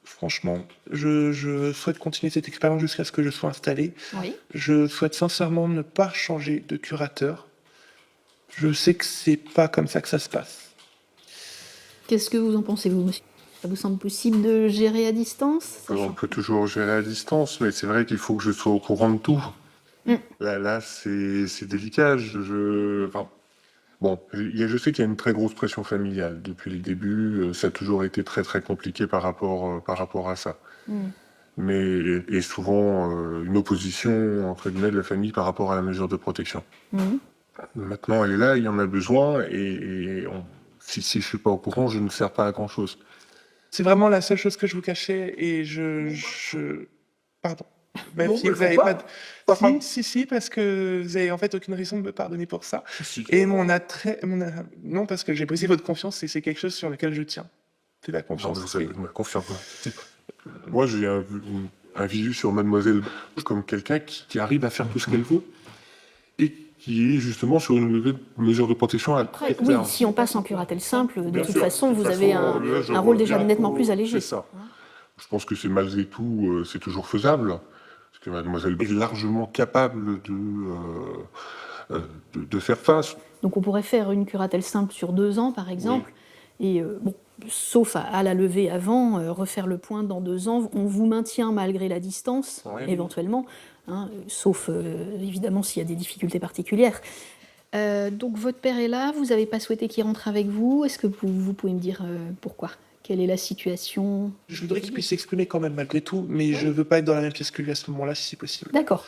Franchement, je souhaite continuer cette expérience jusqu'à ce que je sois installé. Oui. Je souhaite sincèrement ne pas changer de curateur. Je sais que c'est pas comme ça que ça se passe. Qu'est-ce que vous en pensez, vous, monsieur? Ça vous semble possible de gérer à distance, On sachant... peut toujours gérer à distance, mais c'est vrai qu'il faut que je sois au courant de tout. Mm. Là, c'est délicat. Enfin, bon, je sais qu'il y a une très grosse pression familiale depuis les débuts. Ça a toujours été très très compliqué par rapport à ça. Mm. Et souvent une opposition entre guillemets de la famille par rapport à la mesure de protection. Mm. Maintenant, elle est là, il y en a besoin, si je suis pas au courant, je ne sers pas à grand chose. C'est vraiment la seule chose que je vous cachais et pardon. Même Non, si mais vous faut avez pas. pas de... Si, parce que vous avez en fait aucune raison de me pardonner pour ça. Et non, parce que j'ai brisé votre confiance et c'est quelque chose sur lequel je tiens. C'est la Non, confiance. vous avez ma confiance. Moi, j'ai un visu sur Mademoiselle comme quelqu'un qui arrive à faire tout ce qu'elle veut et qui est justement sur une mesure de protection à Après, très oui, terme. si on passe en curatelle simple, de Bien toute sûr. façon, De vous toute avez façon, là, je un rôle déjà reviens nettement plus allégé. C'est ça. Je pense que c'est malgré tout, c'est toujours faisable. Parce que Mademoiselle est largement capable de faire face. Donc on pourrait faire une curatelle simple sur 2 ans, par exemple, et bon, sauf à la lever avant, refaire le point dans 2 ans. On vous maintient malgré la distance, Oui. éventuellement, hein, sauf évidemment s'il y a des difficultés particulières. Donc votre père est là, vous n'avez pas souhaité qu'il rentre avec vous. Est-ce que vous pouvez me dire pourquoi? Quelle est la situation? Je voudrais qu'il puisse s'exprimer quand même malgré tout, mais je veux pas être dans la même pièce que lui à ce moment-là, si c'est possible. D'accord.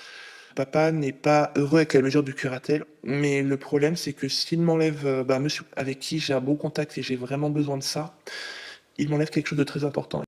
Papa n'est pas heureux avec la mesure du curatelle, mais le problème c'est que s'il m'enlève monsieur avec qui j'ai un bon contact et j'ai vraiment besoin de ça, il m'enlève quelque chose de très important.